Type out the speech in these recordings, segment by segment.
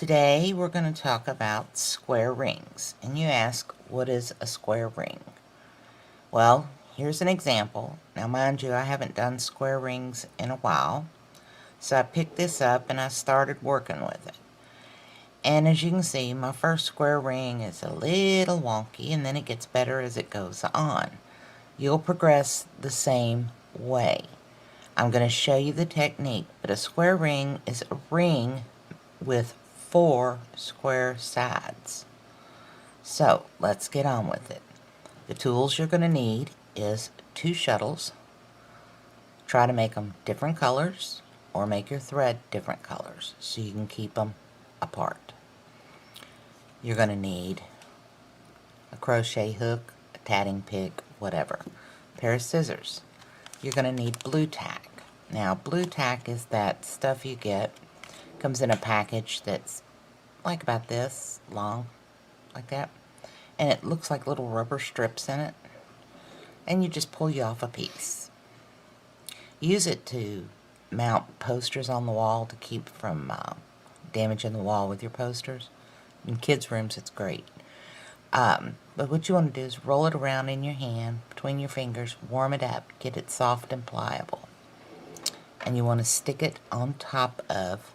Today we're going to talk about square rings. And you ask, what is a square ring? Well, here's an example. Now mind you, I haven't done square rings in a while. So I picked this up and I started working with it. And as you can see, my first square ring is a little wonky, and then it gets better as it goes on. You'll progress the same way. I'm going to show you the technique, but a square ring is a ring with 4 square sides. So let's get on with it. The tools you're going to need is 2 shuttles. Try to make them different colors, or make your thread different colors so you can keep them apart. You're going to need a crochet hook, a tatting pick, whatever. A pair of scissors. You're going to need blue tack. Now blue tack is that stuff you get. Comes in a package that's like about this long, like that, and it looks like little rubber strips in it, and you just pull you off a piece. Use it to mount posters on the wall to keep from damaging the wall with your posters. In kids' rooms it's great. But what you want to do is roll it around in your hand, between your fingers, warm it up, get it soft and pliable. And you want to stick it on top of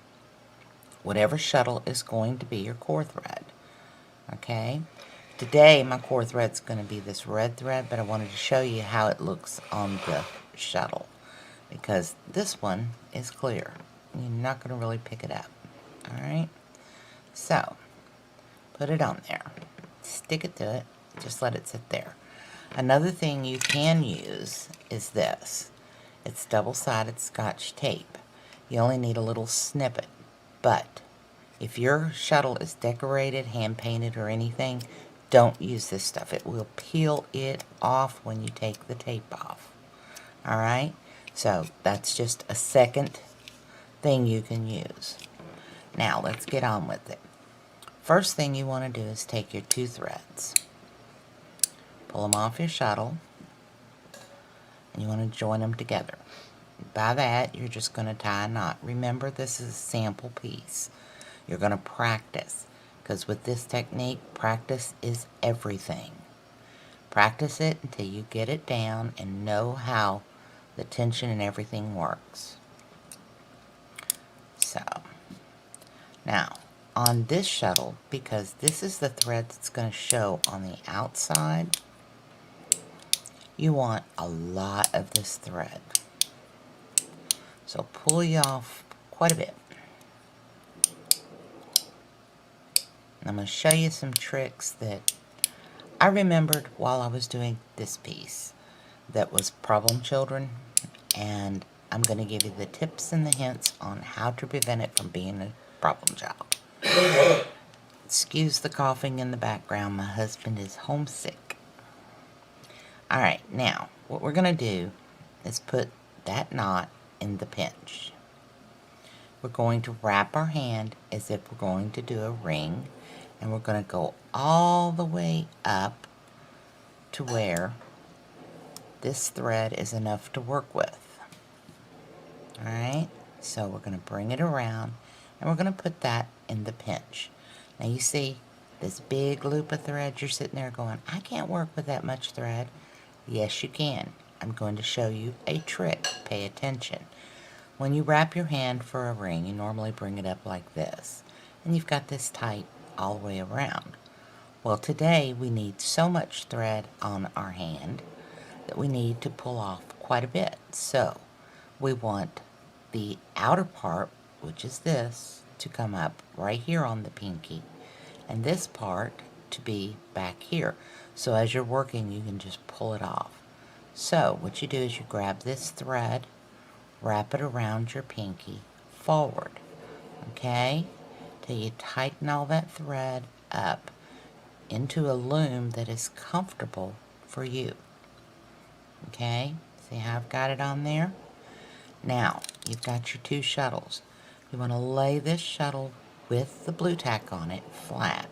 whatever shuttle is going to be your core thread. Okay? Today my core thread's going to be this red thread, but I wanted to show you how it looks on the shuttle, because this one is clear. You're not going to really pick it up. Alright? So, put it on there. Stick it to it. Just let it sit there. Another thing you can use is this. It's double-sided Scotch tape. You only need a little snippet. But if your shuttle is decorated, hand-painted, or anything, don't use this stuff. It will peel it off when you take the tape off. Alright? So that's just a second thing you can use. Now let's get on with it. First thing you want to do is take your 2 threads. Pull them off your shuttle. And you want to join them together. By that, you're just going to tie a knot. Remember, this is a sample piece. You're going to practice, because with this technique, practice is everything. Practice it until you get it down and know how the tension and everything works. So, now, on this shuttle, because this is the thread that's going to show on the outside, you want a lot of this thread. So pull you off quite a bit. I'm going to show you some tricks that I remembered while I was doing this piece that was problem children, and I'm going to give you the tips and the hints on how to prevent it from being a problem child. Excuse the coughing in the background. My husband is homesick. Alright, now what we're going to do is put that knot in the pinch. We're going to wrap our hand as if we're going to do a ring, and we're going to go all the way up to where this thread is enough to work with. Alright, so we're going to bring it around and we're going to put that in the pinch. Now you see this big loop of thread, you're sitting there going, I can't work with that much thread. Yes, you can. I'm going to show you a trick. Pay attention. When you wrap your hand for a ring, you normally bring it up like this. And you've got this tight all the way around. Well, today we need so much thread on our hand that we need to pull off quite a bit. So, we want the outer part, which is this, to come up right here on the pinky. And this part to be back here. So as you're working, you can just pull it off. So what you do is you grab this thread, wrap it around your pinky, forward, okay, till you tighten all that thread up into a loom that is comfortable for you. Okay, see how I've got it on there? Now, you've got your 2 shuttles. You want to lay this shuttle with the blue tack on it flat.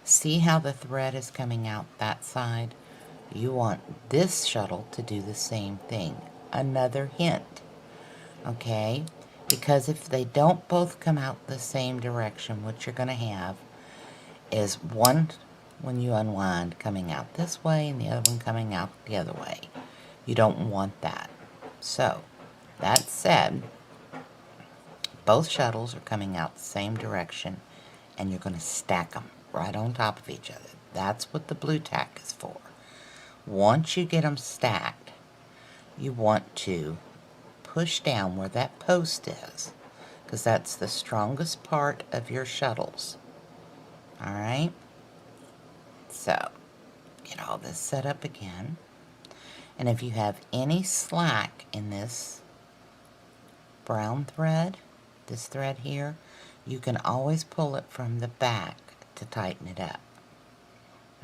See how the thread is coming out that side? You want this shuttle to do the same thing. Another hint. Okay? Because if they don't both come out the same direction, what you're going to have is one, when you unwind, coming out this way and the other one coming out the other way. You don't want that. So, that said, both shuttles are coming out the same direction, and you're going to stack them right on top of each other. That's what the blue tack is for. Once you get them stacked, you want to push down where that post is, because that's the strongest part of your shuttles. Alright? So, get all this set up again. And if you have any slack in this brown thread, this thread here, you can always pull it from the back to tighten it up.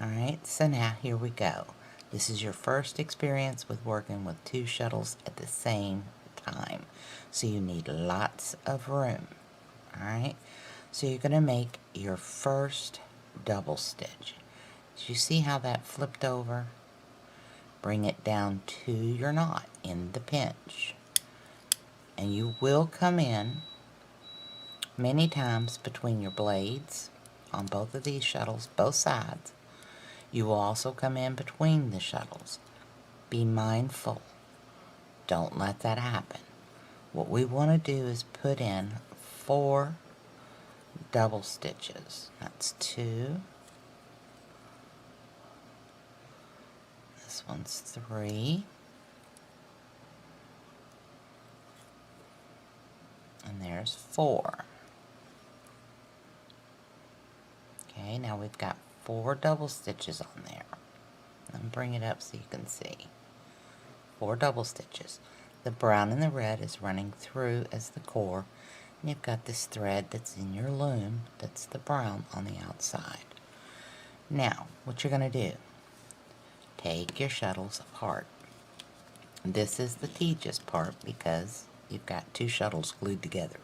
Alright, so now here we go. This is your first experience with working with two shuttles at the same time. So you need lots of room. Alright, so you're going to make your first double stitch. Do you see how that flipped over? Bring it down to your knot in the pinch. And you will come in many times between your blades on both of these shuttles, both sides. You will also come in between the shuttles. Be mindful. Don't let that happen. What we want to do is put in 4 double stitches. That's 2. This one's 3. And there's 4. Okay, now we've got 4 double stitches on there. Let me bring it up so you can see. 4 double stitches. The brown and the red is running through as the core. And you've got this thread that's in your loom, that's the brown on the outside. Now, what you're going to do, take your shuttles apart. This is the tedious part because you've got 2 shuttles glued together.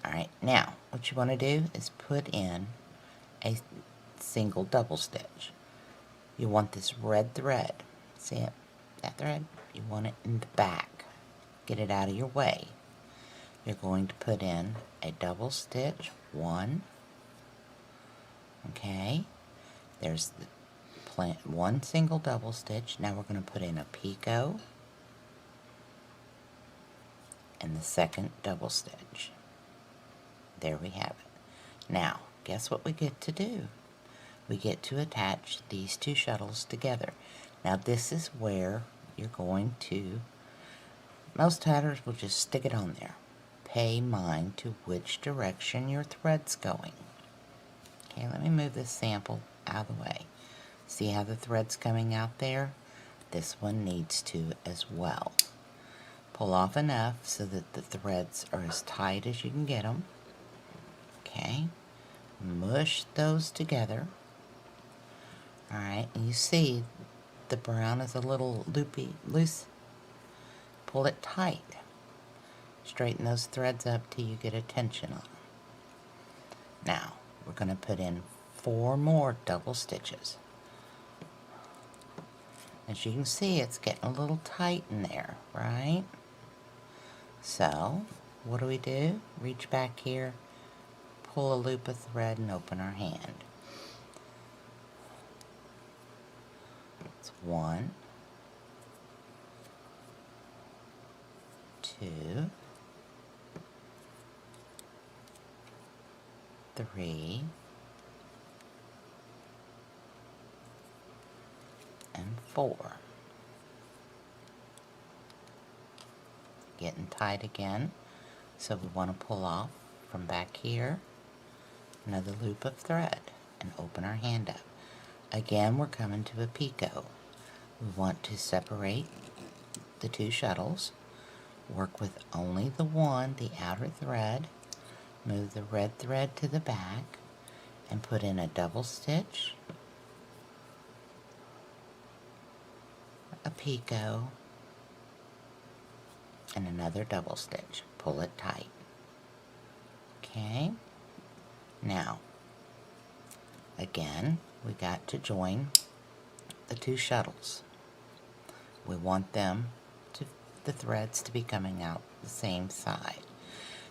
Alright, now, what you want to do is put in a single double stitch. You want this red thread. See it? That thread? You want it in the back. Get it out of your way. You're going to put in a double stitch. 1. Okay. There's the one single double stitch. Now we're going to put in a picot and the second double stitch. There we have it. Now, guess what we get to do? We get to attach these 2 shuttles together. Now this is where you're going to, most tatters will just stick it on there. Pay mind to which direction your thread's going. Okay, let me move this sample out of the way. See how the thread's coming out there? This one needs to as well. Pull off enough so that the threads are as tight as you can get them. Okay, mush those together. Alright, and you see the brown is a little loose. Pull it tight. Straighten those threads up till you get a tension on them. Now, we're going to put in 4 more double stitches. As you can see, it's getting a little tight in there, right? So, what do? Reach back here, pull a loop of thread, and open our hand. It's 1, 2, 3, and 4. Getting tight again, so we want to pull off from back here another loop of thread and open our hand up. Again, we're coming to a picot. We want to separate the 2 shuttles, work with only the one, the outer thread, move the red thread to the back, and put in a double stitch, a picot, and another double stitch. Pull it tight. Okay, now again we got to join the 2 shuttles. We want them to, the threads to be coming out the same side.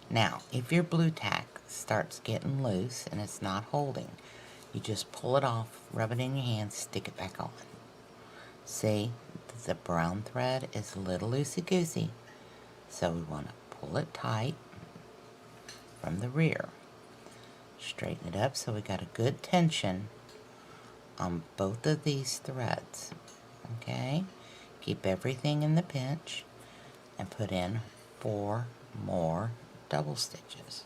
Now, if your blue tack starts getting loose and it's not holding, you just pull it off, rub it in your hand, stick it back on. See, the brown thread is a little loosey-goosey, so we want to pull it tight from the rear. Straighten it up so we got a good tension on both of these threads. Okay? Keep everything in the pinch and put in 4 more double stitches.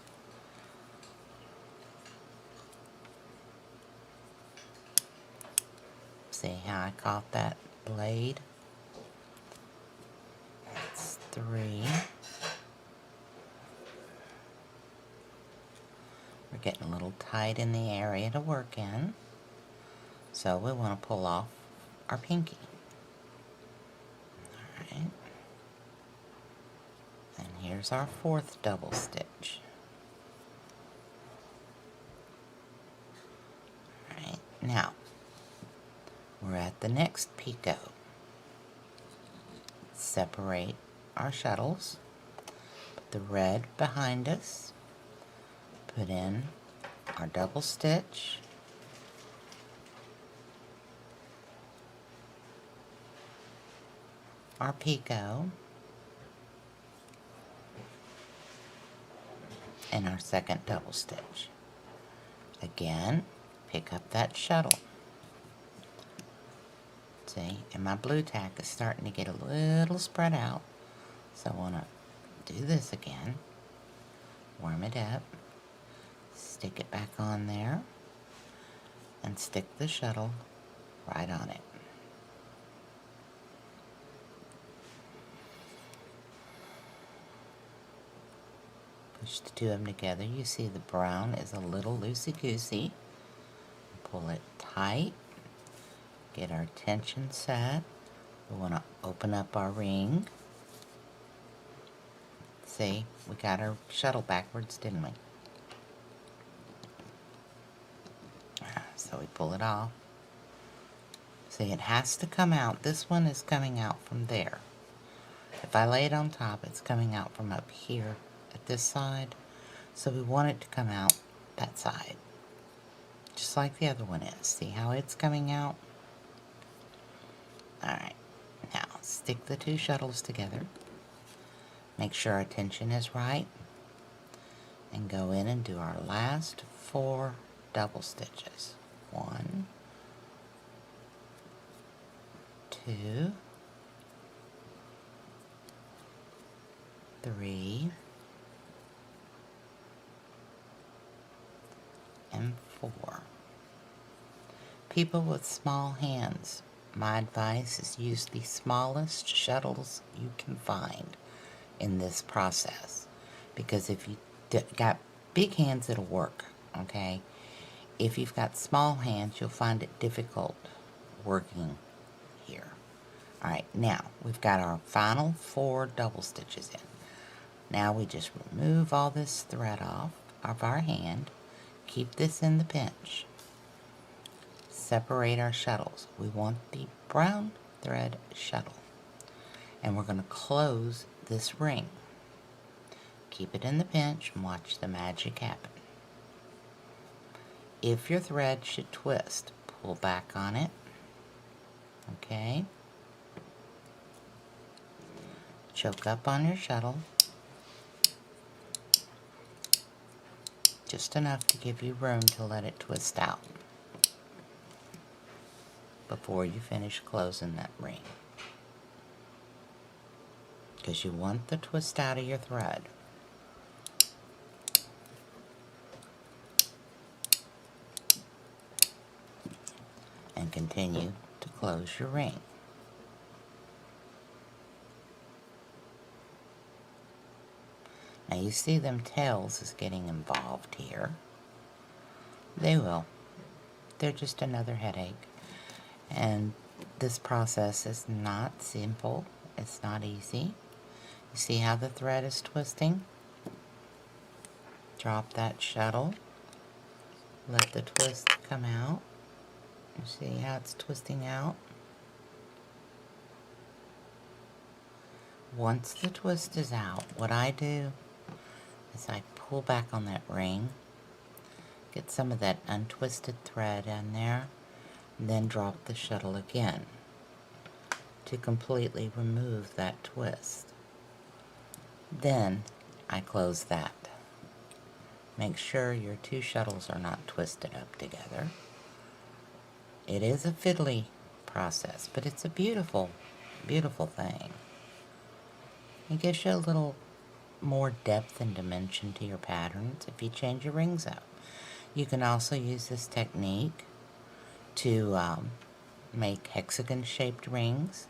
See how I caught that blade? That's 3. We're getting a little tight in the area to work in, so we want to pull off our pinky. Alright. And here's our 4th double stitch. Alright, now we're at the next picot. Separate our shuttles, put the red behind us, put in our double stitch, our picot, and our 2nd double stitch. Again, pick up that shuttle. See, and my blue tack is starting to get a little spread out, so I want to do this again. Warm it up, stick it back on there, and stick the shuttle right on it. Push the 2 of them together. You see the brown is a little loosey-goosey. Pull it tight. Get our tension set. We want to open up our ring. See, we got our shuttle backwards, didn't we? So we pull it off. See, it has to come out. This one is coming out from there. If I lay it on top, it's coming out from up here at this side. So we want it to come out that side, just like the other one is. See how it's coming out? Alright, now stick the 2 shuttles together. Make sure our tension is right. And go in and do our last 4 double stitches. 1, 2, 3, and 4. People with small hands, my advice is use the smallest shuttles you can find in this process, because if you got big hands, it'll work, okay? If you've got small hands, you'll find it difficult working here. Alright, now we've got our final 4 double stitches in. Now we just remove all this thread off of our hand, keep this in the pinch, separate our shuttles. We want the brown thread shuttle, and we're going to close this ring. Keep it in the pinch and watch the magic happen. If your thread should twist, pull back on it. Okay? Choke up on your shuttle. Just enough to give you room to let it twist out before you finish closing that ring, because you want the twist out of your thread. And continue to close your ring. Now you see them tails is getting involved here. They will. They're just another headache. And this process is not simple. It's not easy. You see how the thread is twisting? Drop that shuttle. Let the twist come out. You see how it's twisting out? Once the twist is out, what I do as I pull back on that ring, get some of that untwisted thread in there, and then drop the shuttle again to completely remove that twist. Then I close that. Make sure your two shuttles are not twisted up together. It is a fiddly process, but it's a beautiful, beautiful thing. It gives you a little more depth and dimension to your patterns if you change your rings up. You can also use this technique to make hexagon-shaped rings.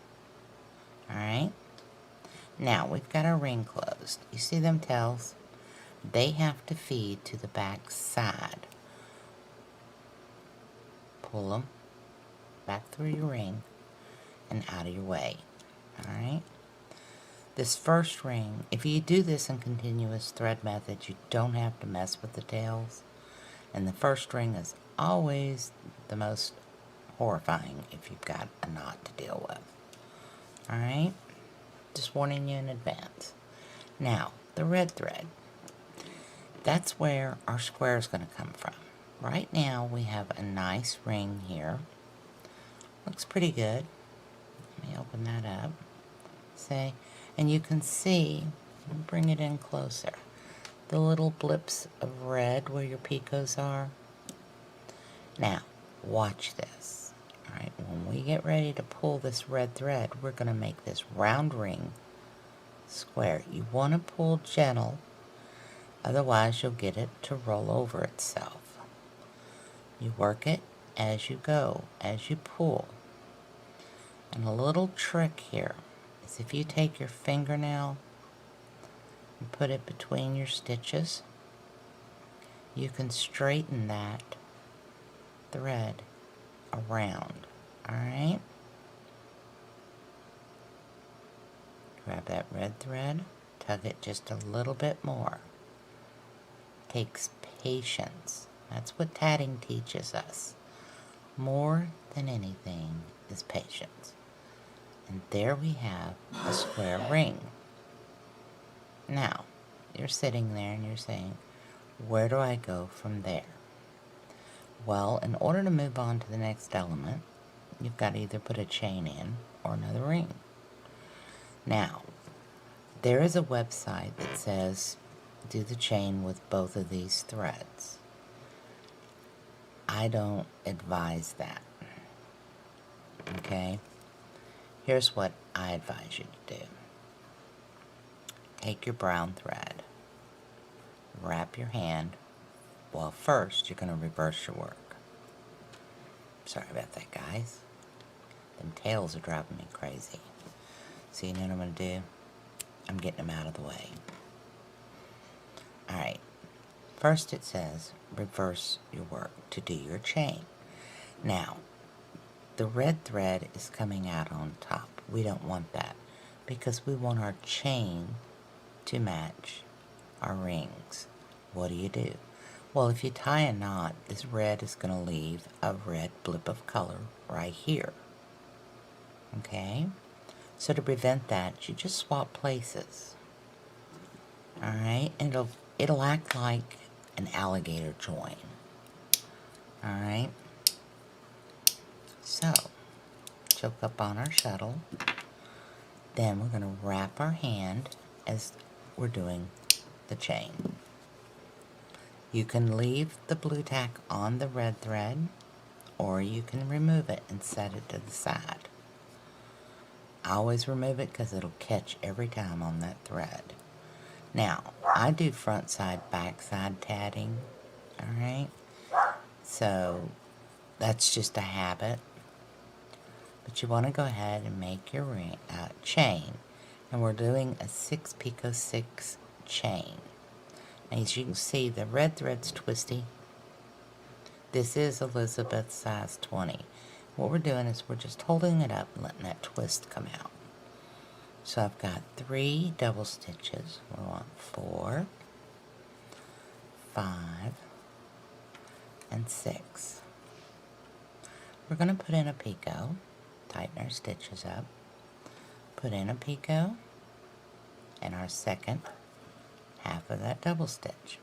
Alright? Now, we've got our ring closed. You see them tails? They have to feed to the back side. Pull them back through your ring and out of your way. Alright? This first ring, if you do this in continuous thread method, you don't have to mess with the tails. And the first ring is always the most horrifying if you've got a knot to deal with. Alright? Just warning you in advance. Now, the red thread. That's where our square is going to come from. Right now, we have a nice ring here. Looks pretty good. Let me open that up. See? And you can see, bring it in closer, the little blips of red where your picots are. Now, watch this. Alright, when we get ready to pull this red thread, we're going to make this round ring square. You want to pull gentle, otherwise you'll get it to roll over itself. You work it as you go, as you pull. And a little trick here is if you take your fingernail and put it between your stitches, you can straighten that thread around. Alright? Grab that red thread, tug it just a little bit more. Takes patience. That's what tatting teaches us. More than anything is patience. And there we have a square ring. Now, you're sitting there and you're saying, where do I go from there? Well, in order to move on to the next element, you've got to either put a chain in or another ring. Now, there is a website that says do the chain with both of these threads. I don't advise that. Okay? Here's what I advise you to do. Take your brown thread, wrap your hand. Well, first, you're going to reverse your work. Sorry about that, guys. Them tails are driving me crazy. So you know what I'm going to do? I'm getting them out of the way. Alright. First it says, reverse your work to do your chain. Now, the red thread is coming out on top. We don't want that because we want our chain to match our rings. What do? Well, if you tie a knot, this red is going to leave a red blip of color right here. Okay? So to prevent that, you just swap places. Alright? And it'll act like an alligator join. Alright? So, choke up on our shuttle. Then we're going to wrap our hand as we're doing the chain. You can leave the blue tack on the red thread, or you can remove it and set it to the side. I always remove it because it'll catch every time on that thread. Now, I do front side, back side tatting, alright? So, that's just a habit. But you want to go ahead and make your ring, chain. And we're doing a 6 picot 6 chain. As you can see, the red thread's twisty. This is Elizabeth size 20. What we're doing is we're just holding it up and letting that twist come out. So I've got 3 double stitches. We want 4, 5, and 6. We're going to put in a picot, tighten our stitches up, put in a picot, and our second half of that double stitch.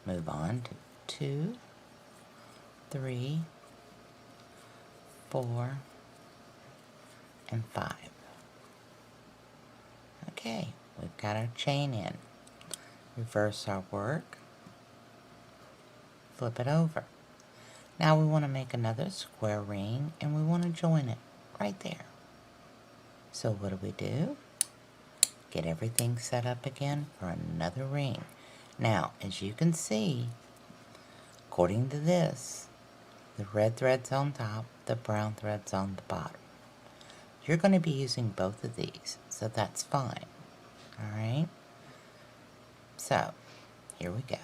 Move on to 2, 3, 4, and 5. Okay, we've got our chain in. Reverse our work, flip it over. Now we want to make another square ring, and we want to join it right there. So what do? Get everything set up again for another ring. Now, as you can see, according to this, the red thread's on top, the brown thread's on the bottom. You're going to be using both of these, so that's fine. Alright? So, here we go.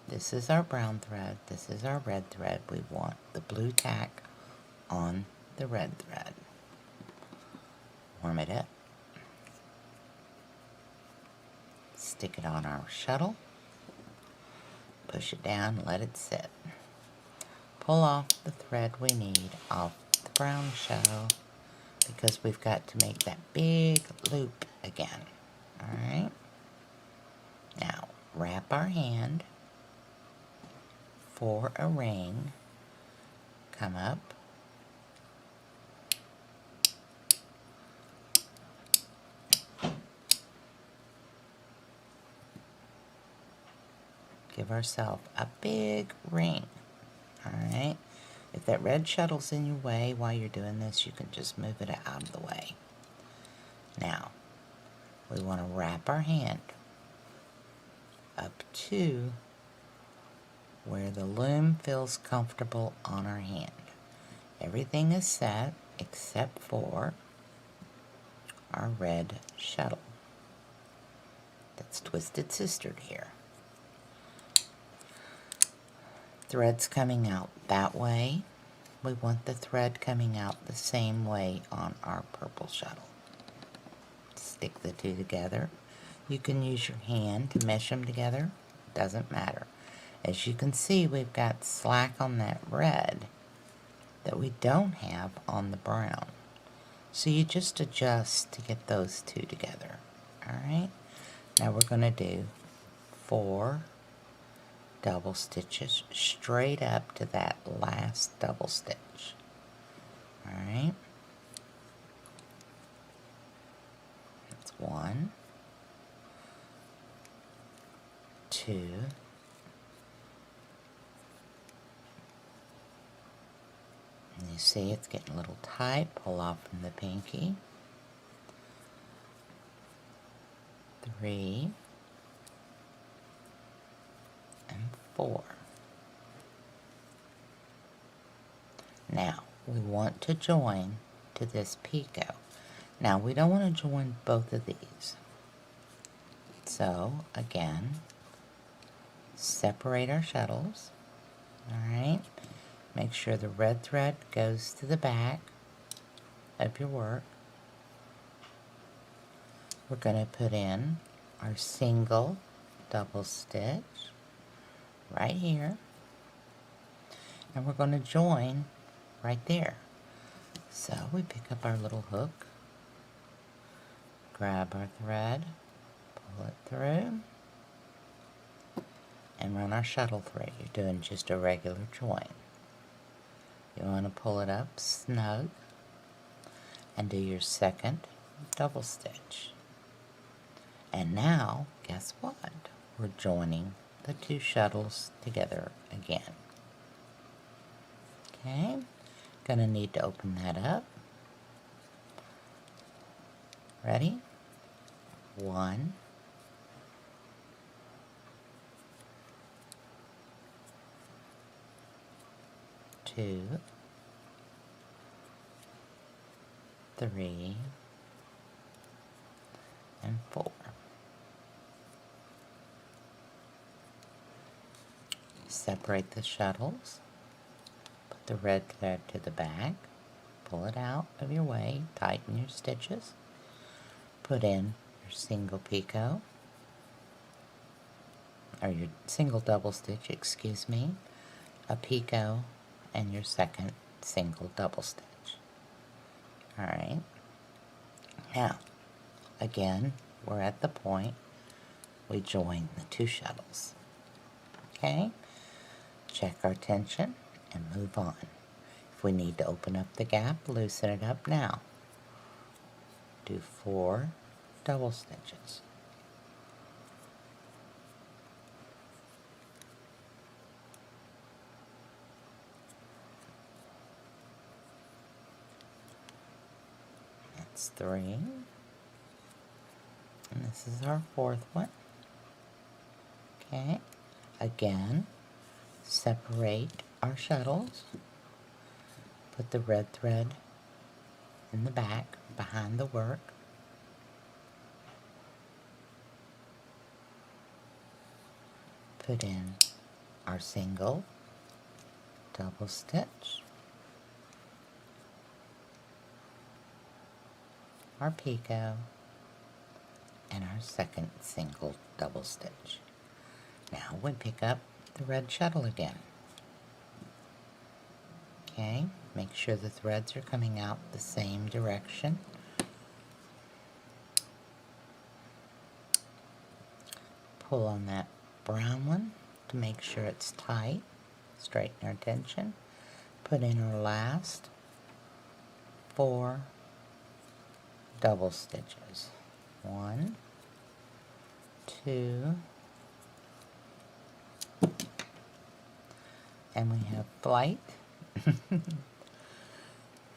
This is our brown thread, this is our red thread. We want the blue tack on the red thread. Warm it up. Stick it on our shuttle. Push it down, let it sit. Pull off the thread we need off the brown shuttle because we've got to make that big loop again. Alright? Now, wrap our hand for a ring. Come up. Give ourselves a big ring. Alright? If that red shuttle's in your way while you're doing this, you can just move it out of the way. Now, we want to wrap our hand up to where the loom feels comfortable on our hand. Everything is set except for our red shuttle that's twisted sistered here. Thread's coming out that way. We want the thread coming out the same way on our purple shuttle. Stick the two together. You can use your hand to mesh them together. Doesn't matter. As you can see, we've got slack on that red that we don't have on the brown. So you just adjust to get those two together. Alright? Now we're going to do 4 double stitches straight up to that last double stitch. Alright? That's 1, 2, and you see it's getting a little tight. Pull off from the pinky. 3 and 4. Now, we want to join to this picot. Now, we don't want to join both of these. So, again, separate our shuttles. Alright? Make sure the red thread goes to the back of your work. We're going to put in our single double stitch right here, and we're going to join right there. So we pick up our little hook, grab our thread, pull it through, and run our shuttle through. You're doing just a regular join. You want to pull it up snug and do your second double stitch. And now, guess what? We're joining the two shuttles together again. Okay, gonna need to open that up. Ready? 1, 2, 3, and 4. Separate the shuttles, put the red thread to the back, pull it out of your way, tighten your stitches, put in your single picot, or your single double stitch, excuse me, a picot, and your second single double stitch. Alright, now, again, we're at the point we join the two shuttles. Okay? Check our tension and move on. If we need to open up the gap, loosen it up now. Do 4 double stitches. That's 3. And this is our 4th one. Okay. Again, separate our shuttles. Put the red thread in the back behind the work. Put in our single double stitch, our picot, and our second single double stitch. Now we pick up the red shuttle again. Okay, make sure the threads are coming out the same direction. Pull on that brown one to make sure it's tight. Straighten our tension. Put in our last 4 double stitches. 1, 2, and we have flight.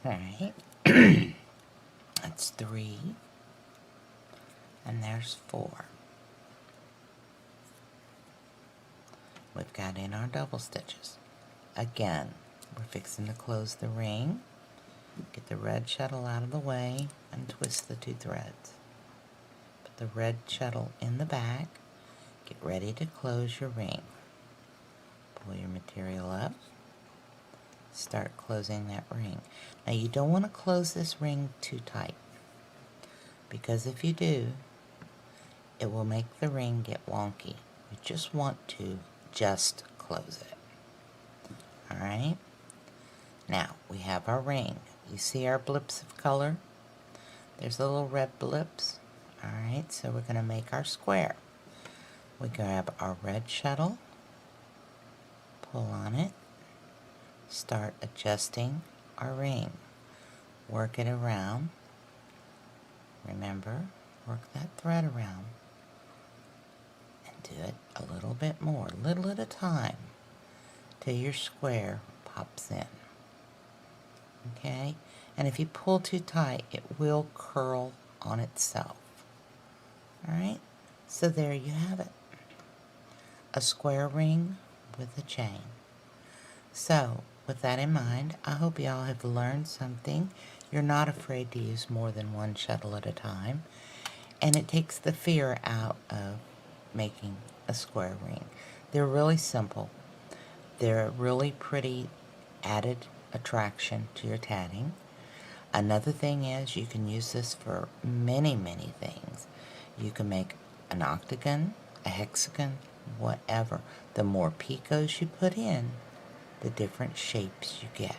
Alright, that's 3, and there's 4. We've got in our double stitches. Again, we're fixing to close the ring. Get the red shuttle out of the way and twist the 2 threads. Put the red shuttle in the back. Get ready to close your ring. Pull your material up. Start closing that ring. Now you don't want to close this ring too tight, because if you do, it will make the ring get wonky. You just want to just close it. Alright? Now we have our ring. You see our blips of color? There's little red blips. Alright, so we're going to make our square. We grab our red shuttle, pull on it, start adjusting our ring. Work it around. Remember, work that thread around. And do it a little bit more, a little at a time, till your square pops in. Okay? And if you pull too tight, it will curl on itself. Alright? So there you have it. A square ring with a chain. So, with that in mind, I hope y'all have learned something. You're not afraid to use more than one shuttle at a time. And it takes the fear out of making a square ring. They're really simple. They're a really pretty added attraction to your tatting. Another thing is you can use this for many, many things. You can make an octagon, a hexagon, whatever. The more picots you put in, the different shapes you get.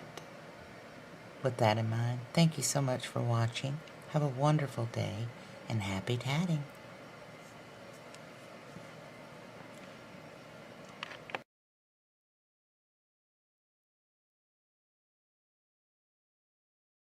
With that in mind, thank you so much for watching. Have a wonderful day and happy tatting.